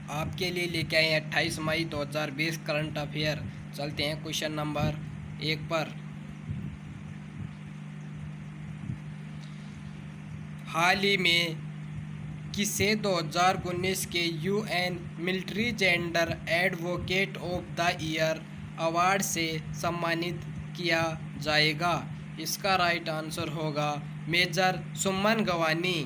आपके लिए लेके आए 28 मई 2020 करंट अफेयर। चलते हैं क्वेश्चन नंबर 1 पर। हाल ही में किसे 2019 के UN military gender advocate of the year award से सम्मानित किया जाएगा? इसका राइट आंसर होगा मेजर सुमन गवानी।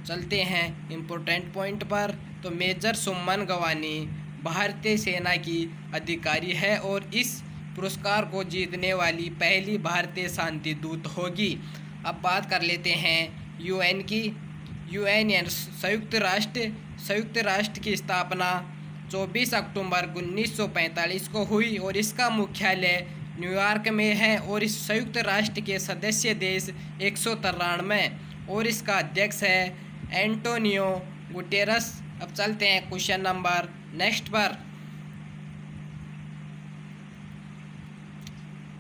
चलते हैं इम्पोर्टेंट पॉइंट पर। तो मेजर सुमन गवानी भारतीय सेना की अधिकारी है और इस पुरस्कार को जीतने वाली पहली भारतीय शांति दूत होगी। अब बात कर लेते हैं यूएन की। यूएन यानी संयुक्त राष्ट्र की स्थापना 24 अक्टूबर 1945 को हुई और इसका मुख्यालय न्यूयॉर्क में है और इस संयुक्त राष्ट्र के सदस्य देश 193 और इसका अध्यक्ष है एंटोनियो गुटेरस। अब चलते हैं क्वेश्चन नंबर नेक्स्ट पर।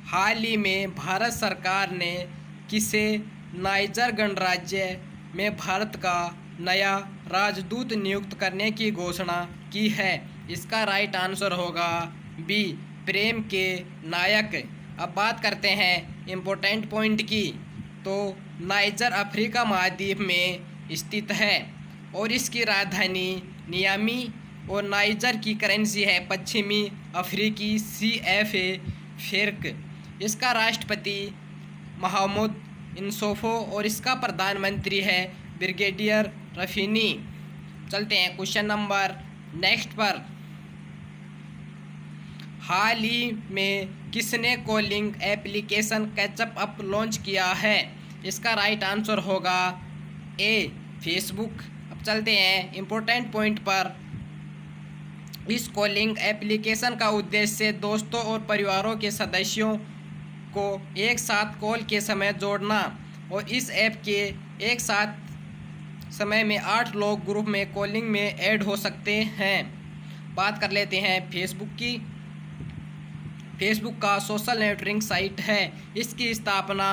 हाल ही में भारत सरकार ने किसे नाइजर गणराज्य में भारत का नया राजदूत नियुक्त करने की घोषणा की है? इसका राइट आंसर होगा बी प्रेम के नायक। अब बात करते हैं इम्पोर्टेंट पॉइंट की। तो नाइजर अफ्रीका महाद्वीप में स्थित है और इसकी राजधानी नियामी और नाइजर की करेंसी है पश्चिमी अफ्रीकी CFA फ़ेर्क। इसका राष्ट्रपति मोहम्मद इंसोफो और इसका प्रधानमंत्री है ब्रिगेडियर रफीनी। चलते हैं क्वेश्चन नंबर नेक्स्ट पर। हाल ही में किसने calling application catch up up launch किया है? इसका राइट आंसर होगा ए फेसबुक। अब चलते हैं इम्पोर्टेंट पॉइंट पर। इस कॉलिंग एप्लीकेशन का उद्देश्य दोस्तों और परिवारों के सदस्यों को एक साथ कॉल के समय जोड़ना और इस ऐप के एक साथ समय में 8 लोग ग्रुप में कॉलिंग में ऐड हो सकते हैं। बात कर लेते हैं फेसबुक की। फेसबुक का सोशल नेटवर्किंग साइट है। इसकी स्थापना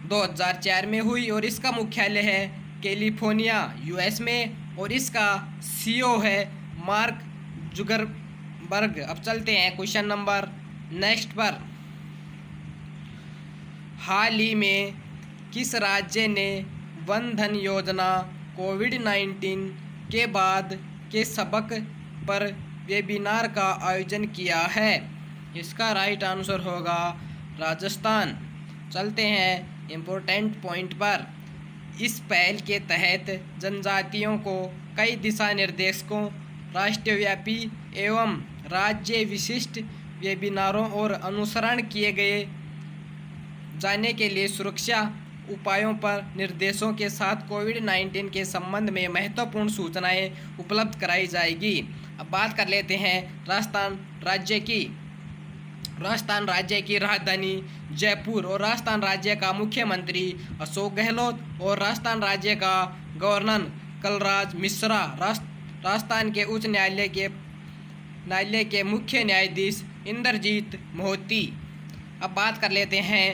2004 में हुई और इसका मुख्यालय है कैलिफोर्निया US में और इसका CEO है मार्क जुकरबर्ग। अब चलते हैं क्वेश्चन नंबर नेक्स्ट पर। हाल ही में किस राज्य ने वन धन योजना कोविड-19 के बाद के सबक पर वेबिनार का आयोजन किया है? इसका राइट आंसर होगा राजस्थान। चलते हैं इम्पोर्टेंट पॉइंट पर। इस पहल के तहत जनजातियों को कई दिशा निर्देशों, राष्ट्रव्यापी एवं राज्य विशिष्ट वेबिनारों और अनुसरण किए गए जाने के लिए सुरक्षा उपायों पर निर्देशों के साथ कोविड-19 के संबंध में महत्वपूर्ण सूचनाएं उपलब्ध कराई जाएगी। अब बात कर लेते हैं राजस्थान राज्य की। राजस्थान राज्य की राजधानी जयपुर और राजस्थान राज्य का मुख्यमंत्री अशोक गहलोत और राजस्थान राज्य का गवर्नर कलराज मिश्रा राजस्थान के उच्च न्यायालय के मुख्य न्यायाधीश इंद्रजीत मोहती। अब बात कर लेते हैं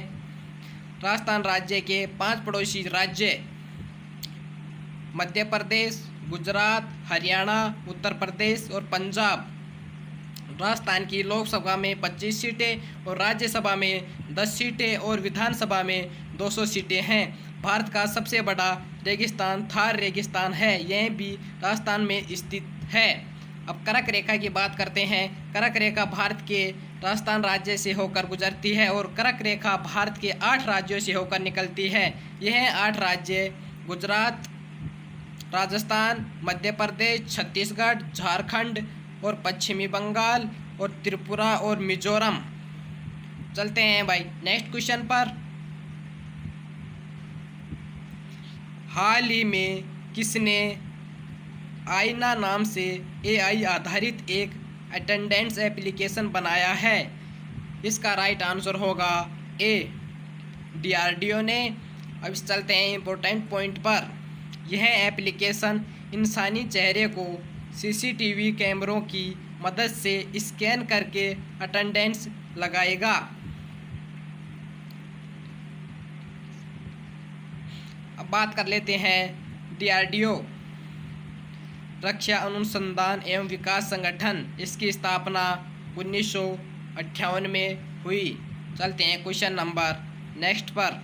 राजस्थान राज्य के 5 पड़ोसी राज्य मध्य प्रदेश, गुजरात, हरियाणा, उत्तर प्रदेश और पंजाब। राजस्थान की लोकसभा में 25 सीटें और राज्यसभा में 10 सीटें और विधानसभा में 200 सीटें हैं। भारत का सबसे बड़ा रेगिस्तान थार रेगिस्तान है, यह भी राजस्थान में स्थित है। अब कर्क रेखा की बात करते हैं। कर्क रेखा भारत के राजस्थान राज्य से होकर गुजरती है और कर्क रेखा भारत के 8 राज्यों से होकर निकलती है। यह 8 राज्य गुजरात, राजस्थान, मध्य प्रदेश, छत्तीसगढ़, झारखंड और पश्चिमी बंगाल और त्रिपुरा और मिजोरम। चलते हैं भाई नेक्स्ट क्वेश्चन पर। हाल ही में किसने आईना नाम से AI आधारित एक अटेंडेंस एप्लीकेशन बनाया है? इसका राइट आंसर होगा ए DRDO ने। अब चलते हैं इम्पोर्टेंट पॉइंट पर। यह एप्लीकेशन इंसानी चेहरे को CCTV कैमरों की मदद से स्कैन करके अटेंडेंस लगाएगा। अब बात कर लेते हैं DRDO। रक्षा अनुसंधान एवं विकास संगठन, इसकी स्थापना 1958 में हुई। चलते हैं क्वेश्चन नंबर नेक्स्ट पर।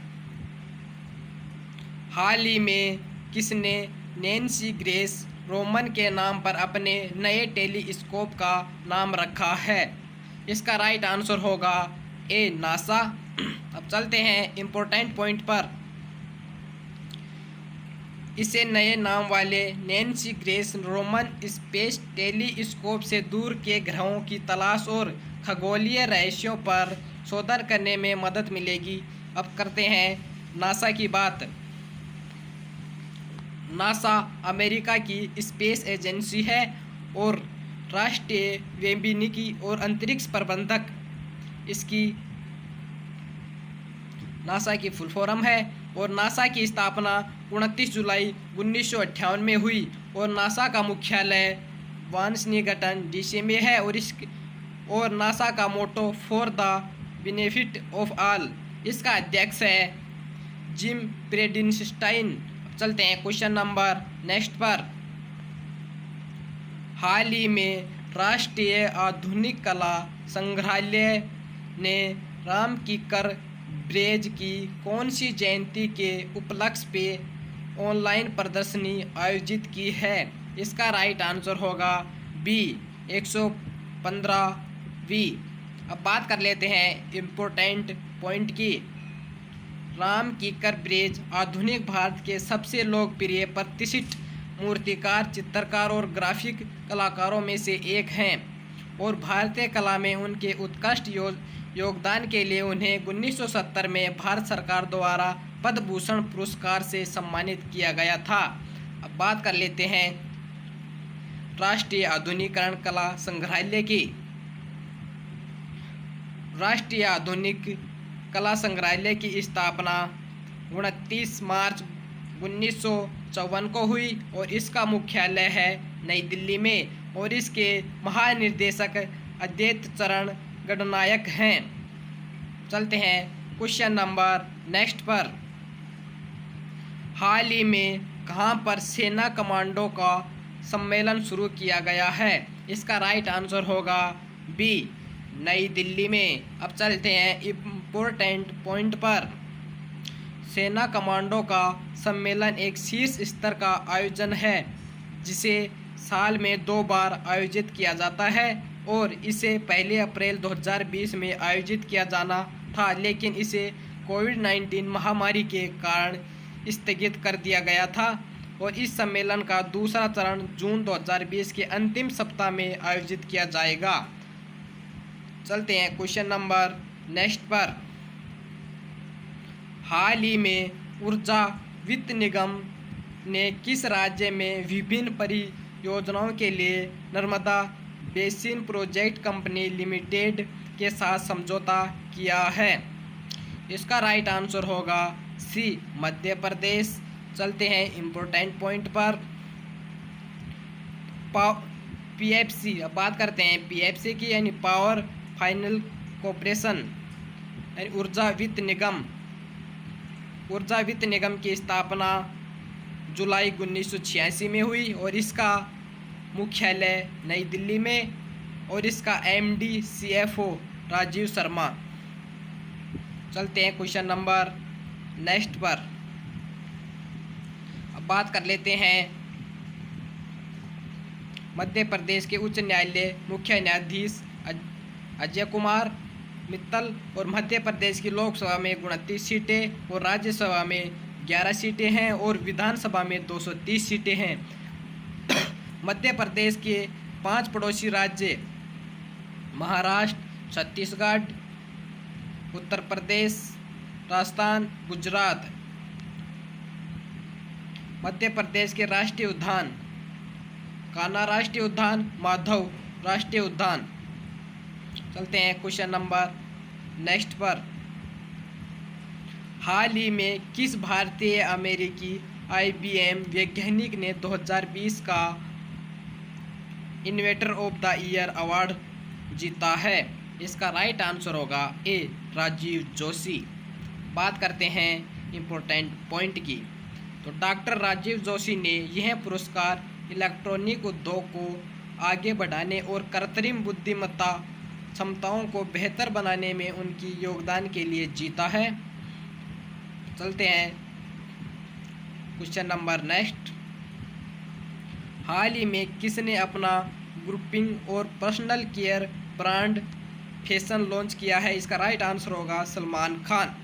हाल ही में किसने नैन्सी ग्रेस रोमन के नाम पर अपने नए टेलीस्कोप का नाम रखा है? इसका राइट आंसर होगा ए, नासा। अब चलते हैं इम्पोर्टेंट पॉइंट पर। इसे नए नाम वाले Nancy grace Roman space telescope से दूर के ग्रहों की तलाश और खगोलीय रहस्यों पर शोध करने में मदद मिलेगी। अब करते हैं नासा की बात। नासा अमेरिका की स्पेस एजेंसी है और राष्ट्रीय वैज्ञानिकी और अंतरिक्ष प्रबंधक इसकी नासा की फुल फॉर्म है। और नासा की स्थापना 29 जुलाई 1958 में हुई और नासा का मुख्यालय वाशिंगटन डीसी में है। और नासा का motto for the benefit of all, इसका अध्यक्ष है जिम ब्रेडिनस्टाइन। चलते हैं क्वेश्चन नंबर नेक्स्ट पर। हाल ही में राष्ट्रीय आधुनिक कला संग्रहालय ने राम किकर ब्रेज की कौन सी जयंती के उपलक्ष्य पे ऑनलाइन प्रदर्शनी आयोजित की है? इसका राइट आंसर होगा बी, 115वीं। अब बात कर लेते हैं इम्पोर्टेंट पॉइंट की। राम किकर ब्रेज आधुनिक भारत के सबसे लोकप्रिय प्रतिष्ठित मूर्तिकार, चित्रकार और ग्राफिक कलाकारों में से एक हैं और भारतीय कला में उनके उत्कृष्ट योगदान के लिए उन्हें 1970 में भारत सरकार द्वारा पद्म भूषण पुरस्कार से सम्मानित किया गया था। अब बात कर लेते हैं राष्ट्रीय आधुनिकीकरण कला संग्रहालय की। राष्ट्रीय आधुनिक कला संग्रहालय की स्थापना 29 मार्च 1954 को हुई और इसका मुख्यालय है नई दिल्ली में और इसके महानिदेशक अद्वैत चरण गणनायक हैं। चलते हैं क्वेश्चन नंबर नेक्स्ट पर। हाल ही में कहां पर सेना कमांडो का सम्मेलन शुरू किया गया है? इसका राइट आंसर होगा बी, नई दिल्ली में। अब चलते हैं इम्पोर्टेंट पॉइंट पर। सेना कमांडो का सम्मेलन एक शीर्ष स्तर का आयोजन है जिसे साल में 2 बार आयोजित किया जाता है और इसे 1 अप्रैल 2020 में आयोजित किया जाना था, लेकिन इसे कोविड-19 महामारी के कारण स्थगित कर दिया गया था और इस सम्मेलन का दूसरा चरण जून 2020 के अंतिम सप्ताह में आयोजित किया जाएगा। चलते हैं क्वेश्चन नंबर नेक्स्ट पर। हाल ही में ऊर्जा वित्त निगम ने किस राज्य में विभिन्न परियोजनाओं के लिए Narmada basin project company limited के साथ समझौता किया है? इसका राइट आंसर होगा सी, मध्य प्रदेश। चलते हैं इम्पोर्टेंट पॉइंट पर। पीएफसी, अब बात करते हैं पीएफसी की, यानी पावर फाइनेंस कॉर्पोरेशन, यानी ऊर्जा वित्त निगम। ऊर्जा वित्त निगम की स्थापना जुलाई 1986 में हुई और इसका मुख्यालय नई दिल्ली में और इसका एमडी सीएफओ राजीव शर्मा। चलते हैं क्वेश्चन नंबर नेक्स्ट पर। अब बात कर लेते हैं मध्य प्रदेश के उच्च न्यायालय मुख्य न्यायाधीश अजय कुमार मित्तल और मध्य प्रदेश की लोकसभा में 29 सीटें और राज्यसभा में 11 सीटें हैं और विधानसभा में 230 सीटें हैं। मध्य प्रदेश के 5 पड़ोसी राज्य महाराष्ट्र, छत्तीसगढ़, उत्तर प्रदेश, राजस्थान, गुजरात। मध्य प्रदेश के राष्ट्रीय उद्यान कान्हा राष्ट्रीय उद्यान, माधव राष्ट्रीय उद्यान। चलते हैं क्वेश्चन नंबर नेक्स्ट पर। हाल ही में किस भारतीय अमेरिकी आईबीएम वैज्ञानिक ने 2020 का inventor of the year award जीता है? इसका राइट आंसर होगा ए, राजीव जोशी। बात करते हैं इम्पोर्टेंट पॉइंट की। तो डॉक्टर राजीव जोशी ने यह पुरस्कार इलेक्ट्रॉनिक उद्योग को आगे बढ़ाने और कृत्रिम बुद्धिमत्ता क्षमताओं को बेहतर बनाने में उनकी योगदान के लिए जीता है। चलते हैं क्वेश्चन नंबर नेक्स्ट। हाल ही में किसने अपना ग्रुपिंग और personal care brand fashion launch किया है? इसका राइट आंसर होगा सलमान खान।